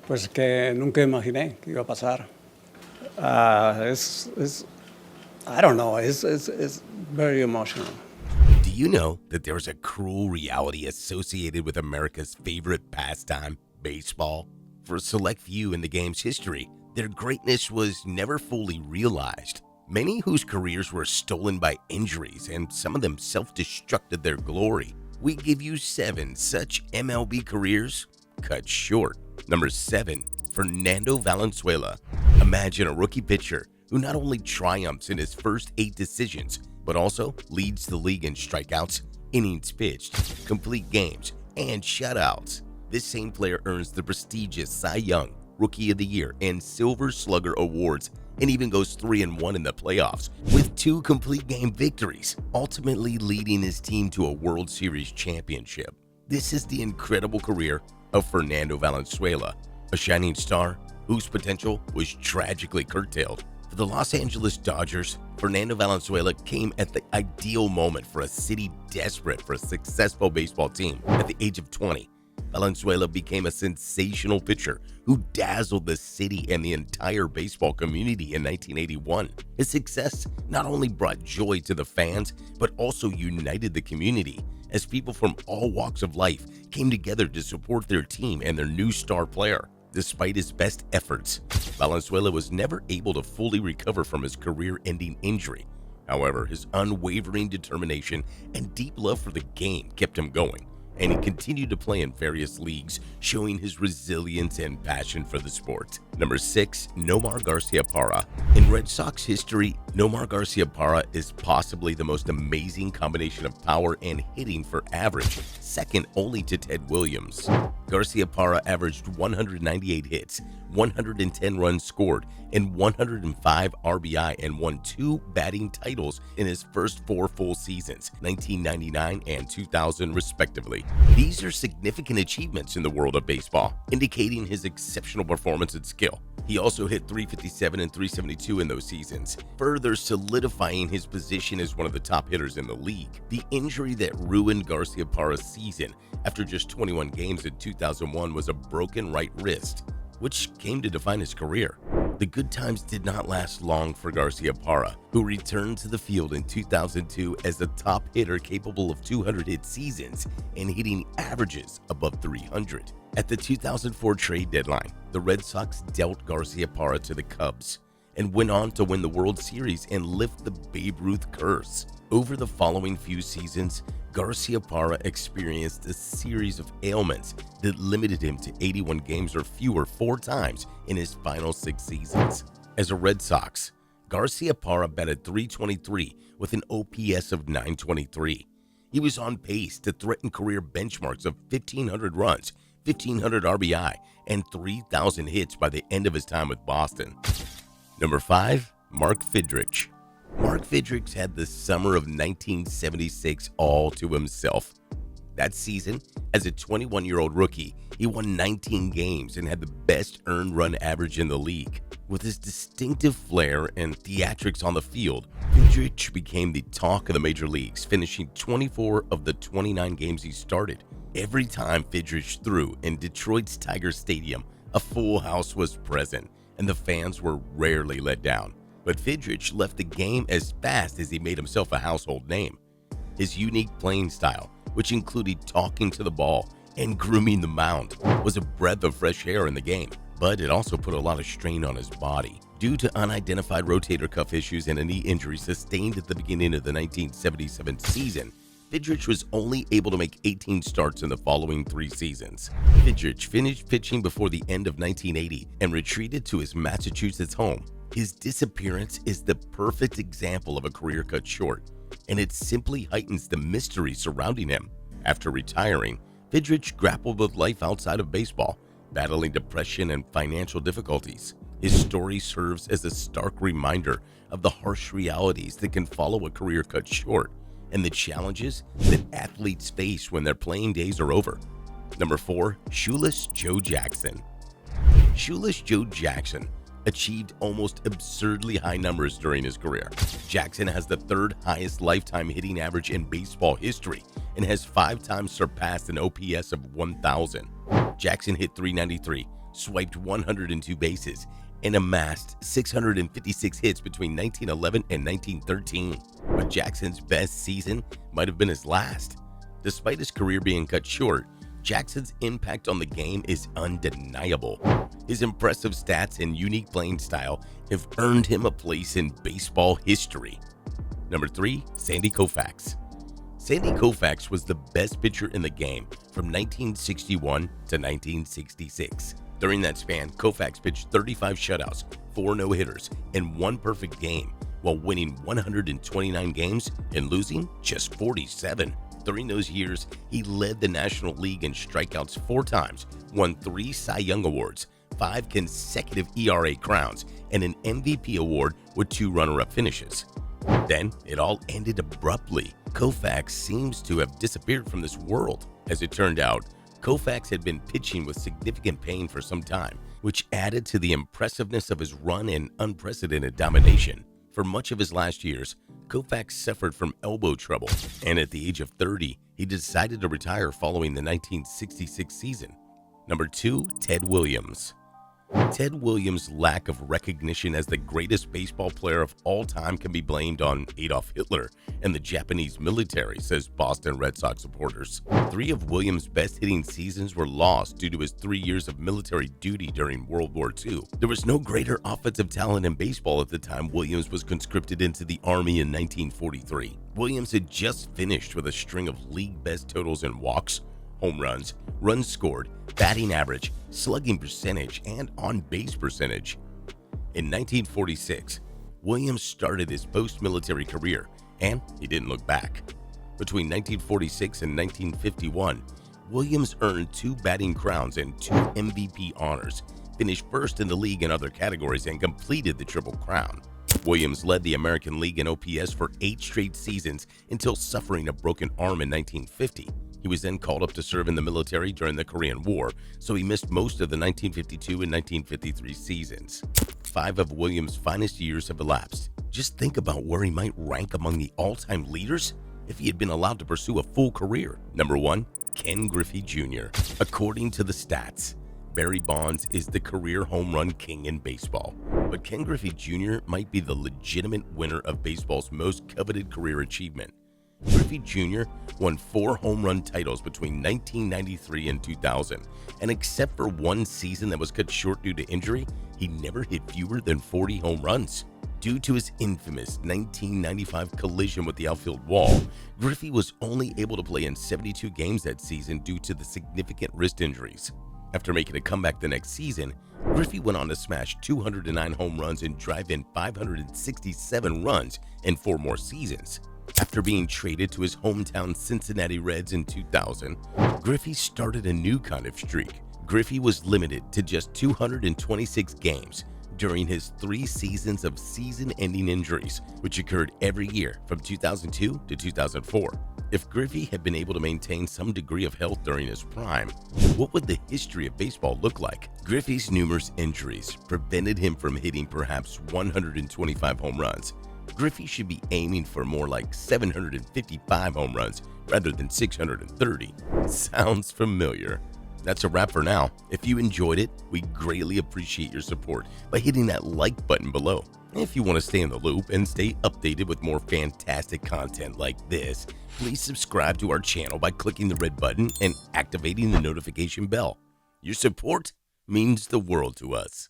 pues que nunca imaginé que iba a pasar. I don't know, it's very emotional. Do you know that there's a cruel reality associated with America's favorite pastime, baseball? For a select few in the game's history, their greatness was never fully realized. Many whose careers were stolen by injuries and some of them self-destructed their glory. We give you 7 such MLB careers cut short. Number 7, Fernando Valenzuela. Imagine a rookie pitcher who not only triumphs in his first 8 decisions, but also leads the league in strikeouts, innings pitched, complete games, and shutouts. This same player earns the prestigious Cy Young, Rookie of the Year, and Silver Slugger awards, and even goes 3-1 in the playoffs with 2 complete game victories, ultimately leading his team to a World Series championship. This is the incredible career of Fernando Valenzuela, a shining star whose potential was tragically curtailed. For the Los Angeles Dodgers, Fernando Valenzuela came at the ideal moment for a city desperate for a successful baseball team. At the age of 20, Valenzuela became a sensational pitcher who dazzled the city and the entire baseball community in 1981. His success not only brought joy to the fans, but also united the community as people from all walks of life came together to support their team and their new star player. Despite his best efforts, Valenzuela was never able to fully recover from his career-ending injury. However, his unwavering determination and deep love for the game kept him going, and he continued to play in various leagues, showing his resilience and passion for the sport. Number 6, Nomar Garciaparra. In Red Sox history, Nomar Garciaparra is possibly the most amazing combination of power and hitting for average, second only to Ted Williams. Garciaparra averaged 198 hits, 110 runs scored, and 105 RBI, and won 2 batting titles in his first 4 full seasons, 1999 and 2000 respectively. These are significant achievements in the world of baseball, indicating his exceptional performance and skill. He also hit .357 and .372 in those seasons, further solidifying his position as one of the top hitters in the league. The injury that ruined Garciaparra's season after just 21 games in 2001 was a broken right wrist, which came to define his career. The good times did not last long for Garciaparra, who returned to the field in 2002 as a top hitter capable of 200-hit seasons and hitting averages above 300. At the 2004 trade deadline, the Red Sox dealt Garciaparra to the Cubs and went on to win the World Series and lift the Babe Ruth curse. Over the following few seasons, Garciaparra experienced a series of ailments that limited him to 81 games or fewer 4 times in his final 6 seasons. As a Red Sox, Garciaparra batted .323 with an OPS of .923. He was on pace to threaten career benchmarks of 1,500 runs, 1,500 RBI, and 3,000 hits by the end of his time with Boston. Number 5, Mark Fidrick. Mark Fidrick had the summer of 1976 all to himself. That season, as a 21-year-old rookie, he won 19 games and had the best earned run average in the league. With his distinctive flair and theatrics on the field, Fidrick became the talk of the major leagues, finishing 24 of the 29 games he started. Every time Fidrick threw in Detroit's Tiger Stadium, a full house was present, and the fans were rarely let down. But Fidrick left the game as fast as he made himself a household name. His unique playing style, which included talking to the ball and grooming the mound, was a breath of fresh air in the game, but it also put a lot of strain on his body. Due to unidentified rotator cuff issues and a knee injury sustained at the beginning of the 1977 season, Fidrick was only able to make 18 starts in the following 3 seasons. Fidrick finished pitching before the end of 1980 and retreated to his Massachusetts home. His disappearance is the perfect example of a career cut short, and it simply heightens the mystery surrounding him. After retiring, Fidrick grappled with life outside of baseball, battling depression and financial difficulties. His story serves as a stark reminder of the harsh realities that can follow a career cut short and the challenges that athletes face when their playing days are over. Number 4, Shoeless Joe Jackson. Shoeless Joe Jackson achieved almost absurdly high numbers during his career. Jackson has the 3rd highest lifetime hitting average in baseball history and has 5 times surpassed an OPS of 1,000. Jackson hit .393, swiped 102 bases, and amassed 656 hits between 1911 and 1913. But Jackson's best season might have been his last. Despite his career being cut short, Jackson's impact on the game is undeniable. His impressive stats and unique playing style have earned him a place in baseball history. Number 3, Sandy Koufax. Sandy Koufax was the best pitcher in the game from 1961 to 1966. During that span, Kofax pitched 35 shutouts, 4 no-hitters, and 1 perfect game, while winning 129 games and losing just 47. During those years, he led the National League in strikeouts 4 times, won 3 Cy Young Awards, 5 consecutive ERA crowns, and an MVP award with 2 runner-up finishes. Then, it all ended abruptly. Kofax seems to have disappeared from this world. As it turned out, Kofax had been pitching with significant pain for some time, which added to the impressiveness of his run and unprecedented domination. For much of his last years, Kofax suffered from elbow trouble, and at the age of 30, he decided to retire following the 1966 season. Number 2, Ted Williams. Ted Williams' lack of recognition as the greatest baseball player of all time can be blamed on Adolf Hitler and the Japanese military, says Boston Red Sox supporters. 3 of Williams' best hitting seasons were lost due to his 3 years of military duty during World War II. There was no greater offensive talent in baseball at the time Williams was conscripted into the Army in 1943. Williams had just finished with a string of league best totals in walks, home runs, runs scored, batting average, slugging percentage, and on-base percentage. In 1946, Williams started his post-military career, and he didn't look back. Between 1946 and 1951, Williams earned 2 batting crowns and 2 MVP honors, finished first in the league in other categories, and completed the Triple Crown. Williams led the American League in OPS for 8 straight seasons until suffering a broken arm in 1950. He was then called up to serve in the military during the Korean War, so he missed most of the 1952 and 1953 seasons. 5 of Williams' finest years have elapsed. Just think about where he might rank among the all-time leaders if he had been allowed to pursue a full career. Number 1, Ken Griffey Jr. According to the stats, Barry Bonds is the career home run king in baseball, but Ken Griffey Jr. might be the legitimate winner of baseball's most coveted career achievement. Griffey Jr. won 4 home run titles between 1993 and 2000, and except for 1 season that was cut short due to injury, he never hit fewer than 40 home runs. Due to his infamous 1995 collision with the outfield wall, Griffey was only able to play in 72 games that season due to the significant wrist injuries. After making a comeback the next season, Griffey went on to smash 209 home runs and drive in 567 runs in 4 more seasons. After being traded to his hometown Cincinnati Reds in 2000, Griffey started a new kind of streak. Griffey was limited to just 226 games during his 3 seasons of season-ending injuries, which occurred every year from 2002 to 2004. If Griffey had been able to maintain some degree of health during his prime, what would the history of baseball look like? Griffey's numerous injuries prevented him from hitting perhaps 125 home runs. Griffey should be aiming for more like 755 home runs rather than 630. Sounds familiar? That's a wrap for now. If you enjoyed it, we greatly appreciate your support by hitting that like button below. If you want to stay in the loop and stay updated with more fantastic content like this, please subscribe to our channel by clicking the red button and activating the notification bell. Your support means the world to us.